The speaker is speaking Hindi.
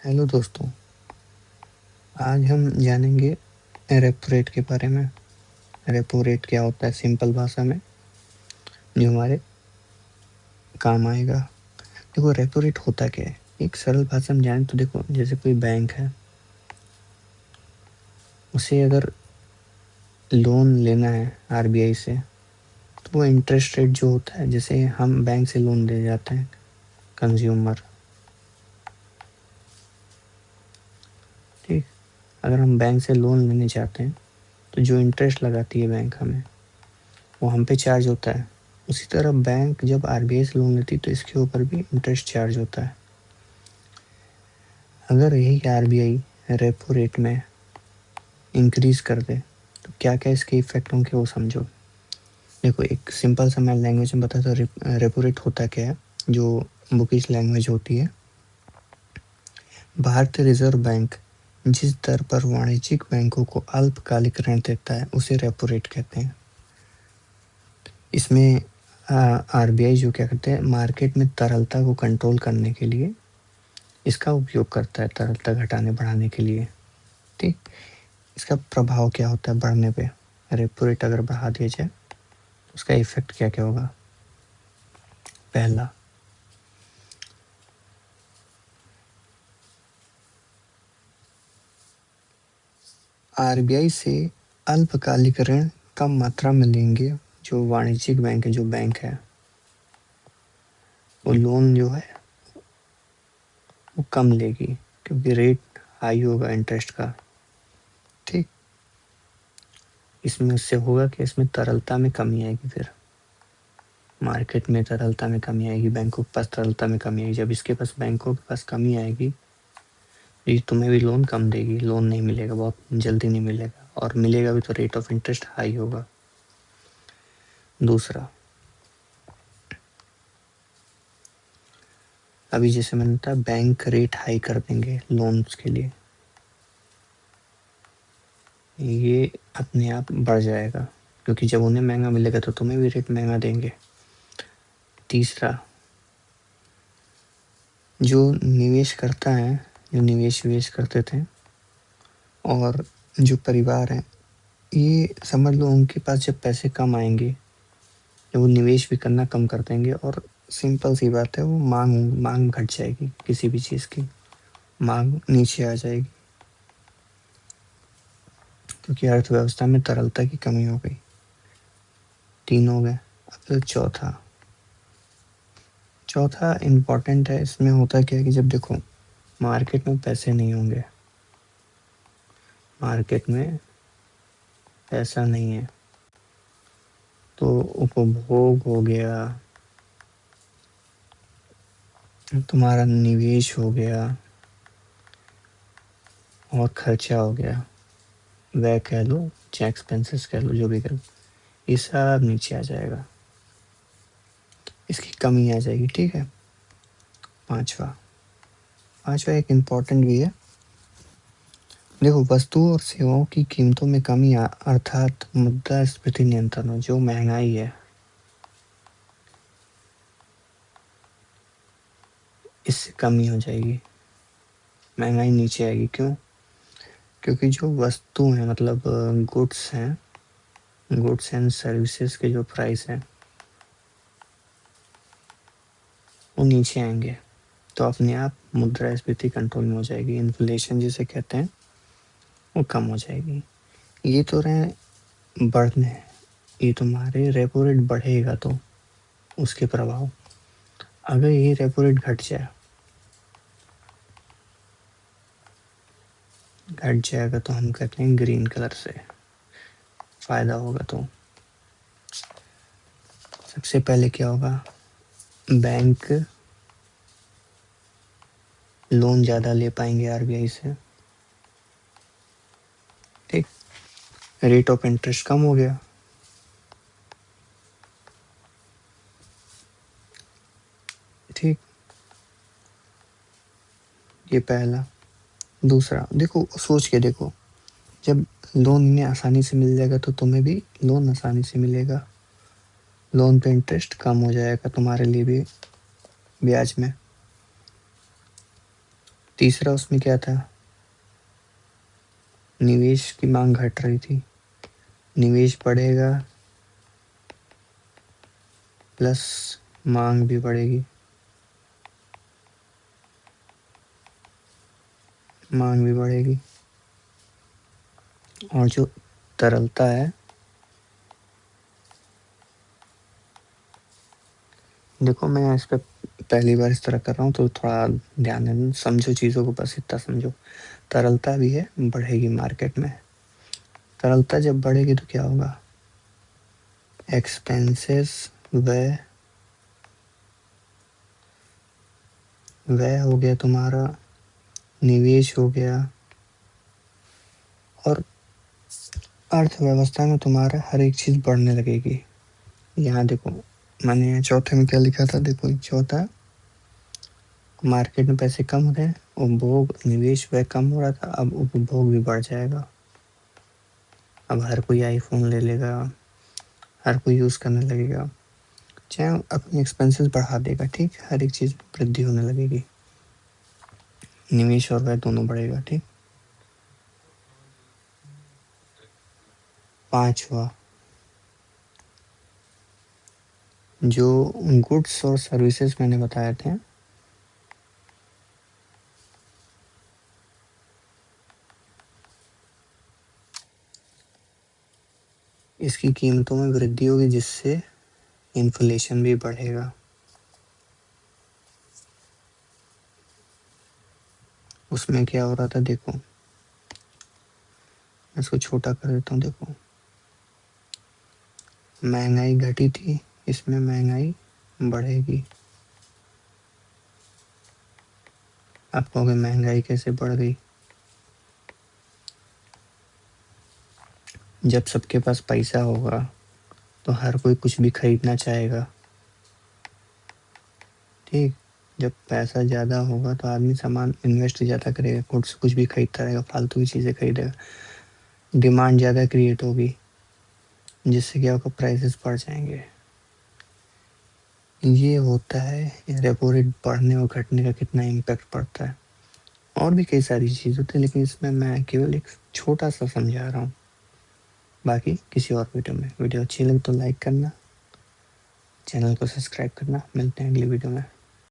हेलो दोस्तों, आज हम जानेंगे रेपो रेट के बारे में। रेपो रेट क्या होता है सिंपल भाषा में, जो हमारे काम आएगा। देखो, रेपो रेट होता क्या है, एक सरल भाषा में जाने तो देखो, जैसे कोई बैंक है, उसे अगर लोन लेना है आरबीआई से, तो वो इंटरेस्ट रेट जो होता है, जैसे हम बैंक से लोन ले जाते हैं कंज्यूमर, ठीक। अगर हम बैंक से लोन लेने चाहते हैं तो जो इंटरेस्ट लगाती है बैंक हमें, वो हम पे चार्ज होता है। उसी तरह बैंक जब आरबीआई से लोन लेती है तो इसके ऊपर भी इंटरेस्ट चार्ज होता है। अगर यही आरबीआई रेपो रेट में इंक्रीज कर दे तो क्या क्या इसके इफेक्ट होंगे वो समझो। देखो, एक सिंपल सा मैं लैंग्वेज में बताता हूँ रेपो रेट होता क्या है, जो बुकिश लैंग्वेज होती है। भारतीय रिजर्व बैंक जिस दर पर वाणिज्यिक बैंकों को अल्पकालिक ऋण देता है उसे रेपो रेट कहते हैं। इसमें आरबीआई जो क्या करते हैं, मार्केट में तरलता को कंट्रोल करने के लिए इसका उपयोग करता है, तरलता घटाने बढ़ाने के लिए, ठीक। इसका प्रभाव क्या होता है बढ़ने पे, रेपो रेट अगर बढ़ा दिया जाए तो उसका इफेक्ट क्या क्या होगा। पहला, आरबीआई से अल्पकालिक ऋण कम मात्रा में लेंगे। जो वाणिज्यिक बैंक है, जो बैंक है, वो लोन जो है वो कम लेगी, क्योंकि रेट हाई होगा इंटरेस्ट का, ठीक। इसमें उससे होगा कि इसमें तरलता में कमी आएगी, फिर मार्केट में तरलता में कमी आएगी, बैंकों के पास तरलता में कमी आएगी। जब इसके पास, बैंकों के पास कमी आएगी, ये तुम्हें भी लोन कम देगी, लोन नहीं मिलेगा, बहुत जल्दी नहीं मिलेगा, और मिलेगा भी तो रेट ऑफ इंटरेस्ट हाई होगा। दूसरा, अभी जैसे मैंने बताया, बैंक रेट हाई कर देंगे लोन्स के लिए, ये अपने आप बढ़ जाएगा, क्योंकि जब उन्हें महंगा मिलेगा तो तुम्हें भी रेट महंगा देंगे। तीसरा, जो निवेश करता है, जो निवेश विवेश करते थे, और जो परिवार हैं, ये समझ लो उनके पास जब पैसे कम आएंगे, जब वो निवेश भी करना कम कर देंगे, और सिंपल सी बात है, वो मांग मांग घट जाएगी, किसी भी चीज़ की मांग नीचे आ जाएगी, क्योंकि अर्थव्यवस्था में तरलता की कमी हो गई। तीन हो गए। अब तो चौथा, चौथा इम्पॉर्टेंट है। इसमें होता क्या है कि जब देखो, मार्केट में पैसे नहीं होंगे, मार्केट में पैसा नहीं है, तो उपभोग हो गया, तुम्हारा निवेश हो गया, और खर्चा हो गया, वह कह लो चाहे एक्सपेंसेस कह लो, जो भी कह लो, ये सब नीचे आ जाएगा, इसकी कमी आ जाएगी, ठीक है। पांचवा, पांचवा एक इम्पॉर्टेंट भी है। देखो, वस्तुओं और सेवाओं की कीमतों में कमी अर्थात मुद्रास्फीति नियंत्रण, जो महंगाई है, इससे कमी हो जाएगी, महंगाई नीचे आएगी। क्यों? क्योंकि जो वस्तु है, मतलब गुड्स हैं, गुड्स एंड सर्विसेज के जो प्राइस हैं वो नीचे आएंगे, तो अपने आप मुद्रास्फीति कंट्रोल में हो जाएगी, इन्फ्लेशन जिसे कहते हैं वो कम हो जाएगी। ये तो रहे बढ़ने, ये तुम्हारे रेपो रेट बढ़ेगा तो उसके प्रभाव। अगर ये रेपो रेट घट जाए, घट जाएगा तो हम कहते हैं ग्रीन कलर से फायदा होगा। तो सबसे पहले क्या होगा, बैंक लोन ज़्यादा ले पाएंगे आरबीआई से, ठीक। रेट ऑफ इंटरेस्ट कम हो गया, ठीक। ये पहला। दूसरा, देखो सोच के देखो, जब लोन इन्हें आसानी से मिल जाएगा तो तुम्हें भी लोन आसानी से मिलेगा, लोन पे इंटरेस्ट कम हो जाएगा तुम्हारे लिए भी ब्याज में, तीसरा उसमें क्या था, निवेश की मांग घट रही थी, निवेश बढ़ेगा प्लस मांग भी बढ़ेगी, मांग भी बढ़ेगी। और जो तरलता है, देखो मैं इस पे पहली बार इस तरह कर रहा हूँ तो थोड़ा ध्यान देना, समझो चीज़ों को, बस इतना समझो। तरलता भी है, बढ़ेगी मार्केट में। तरलता जब बढ़ेगी तो क्या होगा, एक्सपेंसेस, व्यय, व्यय हो गया तुम्हारा, निवेश हो गया, और अर्थव्यवस्था में तुम्हारा हर एक चीज़ बढ़ने लगेगी। यहाँ देखो मैंने चौथे में क्या लिखा था, देखो चौथा, मार्केट में पैसे कम हो रहे हैं, उपभोग निवेश व्यय कम हो रहा था, अब उपभोग भी बढ़ जाएगा। अब हर कोई आईफोन ले लेगा, हर कोई यूज़ करने लगेगा, चाहे अपनी एक्सपेंसेस बढ़ा देगा, ठीक, हर एक चीज़ वृद्धि होने लगेगी, निवेश और व्यय दोनों बढ़ेगा, ठीक। पांचवा, जो गुड्स और सर्विसेज मैंने बताए थे, इसकी कीमतों में वृद्धि होगी, जिससे इन्फ्लेशन भी बढ़ेगा। उसमें क्या हो रहा था, देखो इसको छोटा कर देता हूँ, देखो महंगाई घटी थी, इसमें महंगाई बढ़ेगी। आप कहोगे महंगाई कैसे बढ़ गई, जब सबके पास पैसा होगा तो हर कोई कुछ भी खरीदना चाहेगा, ठीक। जब पैसा ज़्यादा होगा तो आदमी सामान इन्वेस्ट ज़्यादा करेगा, कुछ भी खरीदता रहेगा, फालतू की चीज़ें खरीदेगा, डिमांड ज़्यादा क्रिएट होगी, जिससे क्या होगा, प्राइसेस बढ़ जाएंगे। ये होता है रेपो रेट बढ़ने और घटने का कितना इम्पैक्ट पड़ता है। और भी कई सारी चीज़ होती है, लेकिन इसमें मैं केवल एक छोटा सा समझा रहा हूँ। बाकी किसी और वीडियो में, वीडियो अच्छी लगे तो लाइक करना, चैनल को सब्सक्राइब करना। मिलते हैं अगली वीडियो में।